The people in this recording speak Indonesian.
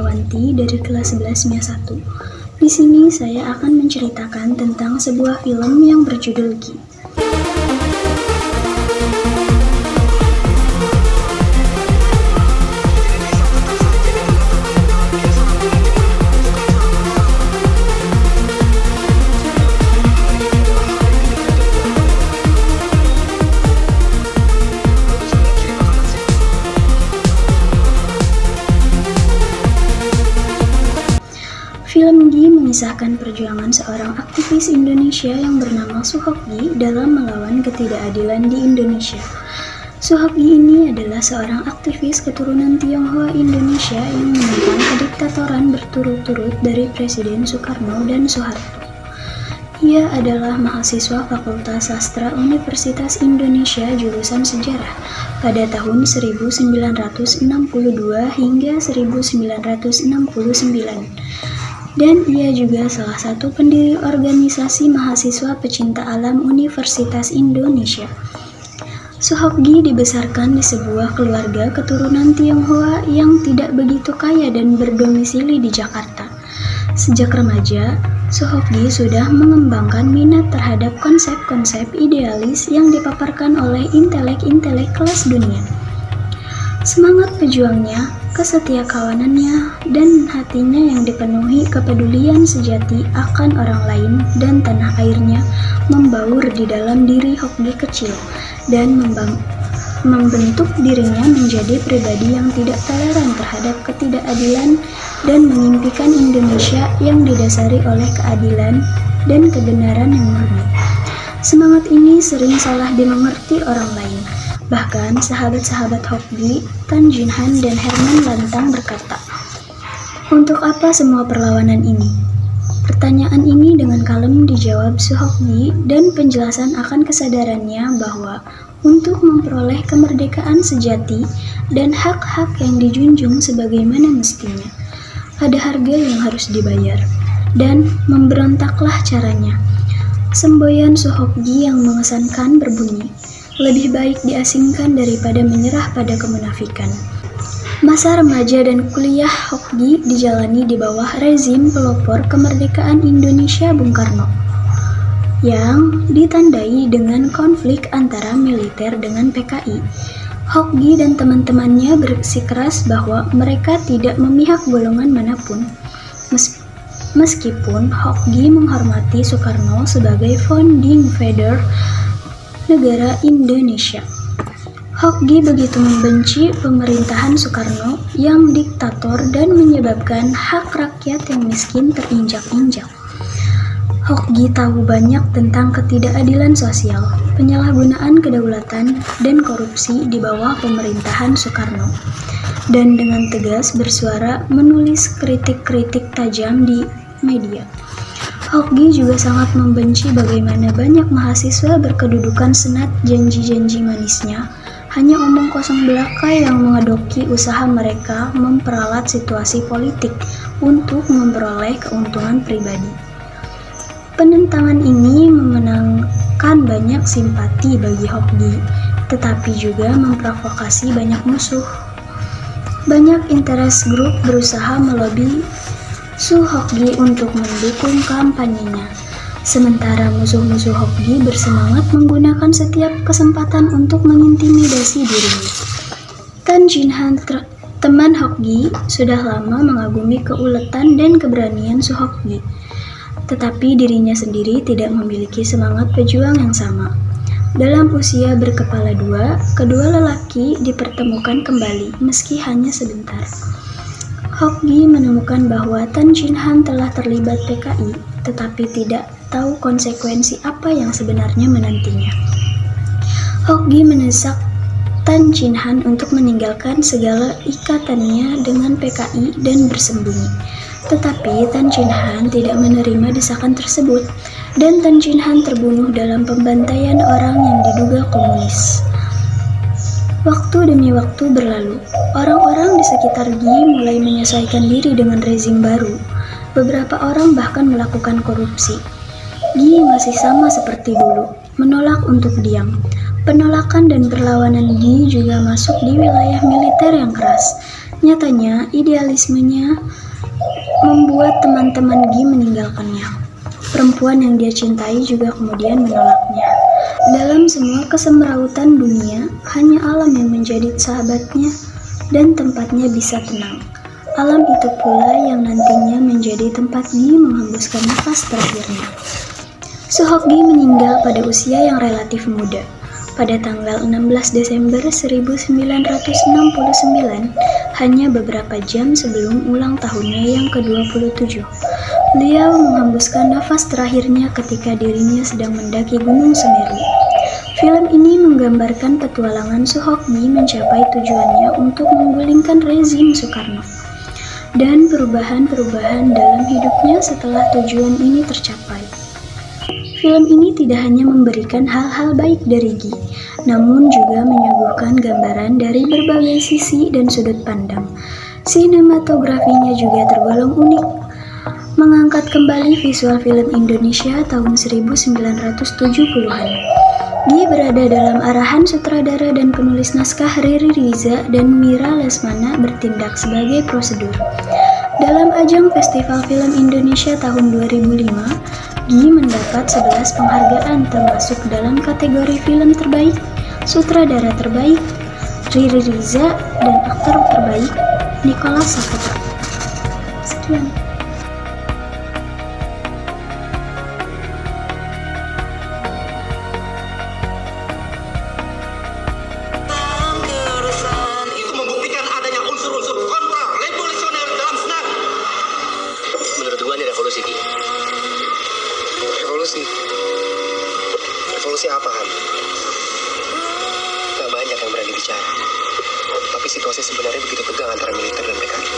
Setiawanti dari kelas 11 MIA 1. Di sini saya akan menceritakan tentang sebuah film yang berjudul Gi. Film Gi mengisahkan perjuangan seorang aktivis Indonesia yang bernama Soehok Gi dalam melawan ketidakadilan di Indonesia. Soehok Gi ini adalah seorang aktivis keturunan Tionghoa Indonesia yang menentang kediktatoran berturut-turut dari Presiden Soekarno dan Soeharto. Ia adalah mahasiswa Fakultas Sastra Universitas Indonesia jurusan Sejarah pada tahun 1962 hingga 1969. Dan ia juga salah satu pendiri organisasi mahasiswa pecinta alam Universitas Indonesia. Soehok Gi dibesarkan di sebuah keluarga keturunan Tionghoa yang tidak begitu kaya dan berdomisili di Jakarta. Sejak remaja, Soehok Gi sudah mengembangkan minat terhadap konsep-konsep idealis yang dipaparkan oleh intelek-intelek kelas dunia. Semangat pejuangnya, kesetiakawanannya, dan hatinya yang dipenuhi kepedulian sejati akan orang lain dan tanah airnya membaur di dalam diri Soehok Gi kecil dan membentuk dirinya menjadi pribadi yang tidak toleran terhadap ketidakadilan dan mengimpikan Indonesia yang didasari oleh keadilan dan kebenaran yang murni. Semangat ini sering salah dimengerti orang lain. Bahkan sahabat-sahabat Soehok Gi, Tan Jin Han dan Herman lantang berkata, "Untuk apa semua perlawanan ini?" Pertanyaan ini dengan kalem dijawab Soehok Gi dan penjelasan akan kesadarannya bahwa untuk memperoleh kemerdekaan sejati dan hak-hak yang dijunjung sebagaimana mestinya, ada harga yang harus dibayar, dan memberontaklah caranya. Semboyan Soehok Gi yang mengesankan berbunyi, "Lebih baik diasingkan daripada menyerah pada kemunafikan." Masa remaja dan kuliah Soehok Gi dijalani di bawah rezim pelopor kemerdekaan Indonesia Bung Karno, yang ditandai dengan konflik antara militer dengan PKI. Soehok Gi dan teman-temannya bersikeras bahwa mereka tidak memihak golongan manapun. Meskipun Soehok Gi menghormati Soekarno sebagai founding father negara Indonesia, Soehok Gi begitu membenci pemerintahan Soekarno yang diktator dan menyebabkan hak rakyat yang miskin terinjak-injak. Soehok Gi tahu banyak tentang ketidakadilan sosial, penyalahgunaan kedaulatan, dan korupsi di bawah pemerintahan Soekarno, dan dengan tegas bersuara menulis kritik-kritik tajam di media. Soehok Gi juga sangat membenci bagaimana banyak mahasiswa berkedudukan senat janji-janji manisnya, hanya omong kosong belaka yang mengedoki usaha mereka memperalat situasi politik untuk memperoleh keuntungan pribadi. Penentangan ini memenangkan banyak simpati bagi Soehok Gi, tetapi juga memprovokasi banyak musuh. Banyak interest group berusaha melobi Soehok Gi untuk mendukung kampanyenya, sementara musuh-musuh Soehok Gi bersemangat menggunakan setiap kesempatan untuk mengintimidasi dirinya. Tan Jin Han, teman Soehok Gi, sudah lama mengagumi keuletan dan keberanian Soehok Gi, tetapi dirinya sendiri tidak memiliki semangat pejuang yang sama. Dalam usia berkepala dua, kedua lelaki dipertemukan kembali meski hanya sebentar. Soehok Gi menemukan bahwa Tan Jin Han telah terlibat PKI, tetapi tidak tahu konsekuensi apa yang sebenarnya menantinya. Soehok Gi mendesak Tan Jin Han untuk meninggalkan segala ikatannya dengan PKI dan bersembunyi. Tetapi Tan Jin Han tidak menerima desakan tersebut, dan Tan Jin Han terbunuh dalam pembantaian orang yang diduga komunis. Waktu demi waktu berlalu, orang-orang di sekitar Gi mulai menyesuaikan diri dengan rezim baru. Beberapa orang bahkan melakukan korupsi. Gi masih sama seperti dulu, menolak untuk diam. Penolakan dan perlawanan Gi juga masuk di wilayah militer yang keras. Nyatanya, idealismenya membuat teman-teman Gi meninggalkannya. Perempuan yang dia cintai juga kemudian menolaknya. Dalam semua kesemrautan dunia, hanya alam yang menjadi sahabatnya dan tempatnya bisa tenang. Alam itu pula yang nantinya menjadi tempat Gi menghembuskan nafas terakhirnya. Suhok-gi meninggal pada usia yang relatif muda. Pada tanggal 16 Desember 1969, hanya beberapa jam sebelum ulang tahunnya yang ke-27. Beliau menghembuskan nafas terakhirnya ketika dirinya sedang mendaki Gunung Semeru. Film ini menggambarkan petualangan Suhok-gi mencapai tujuannya untuk menggulingkan rezim Soekarno dan perubahan-perubahan dalam hidupnya setelah tujuan ini tercapai. Film ini tidak hanya memberikan hal-hal baik dari Gi, namun juga menyuguhkan gambaran dari berbagai sisi dan sudut pandang. Sinematografinya juga tergolong unik, mengangkat kembali visual film Indonesia tahun 1970-an. Gi berada dalam arahan sutradara dan penulis naskah Riri Riza dan Mira Lesmana bertindak sebagai prosedur. Dalam ajang Festival Film Indonesia tahun 2005, Gi mendapat 11 penghargaan termasuk dalam kategori film terbaik, sutradara terbaik, Riri Riza, dan aktor terbaik, Nicholas Saputra. Sekian. Itu membuktikan adanya unsur-unsur kontra revolusioner dalam senat. Menurut gua ini revolusi, Ki. Revolusi apa, Han? Gak banyak yang berani bicara. Tapi situasi sebenarnya begitu tegang antara militer dan PKI.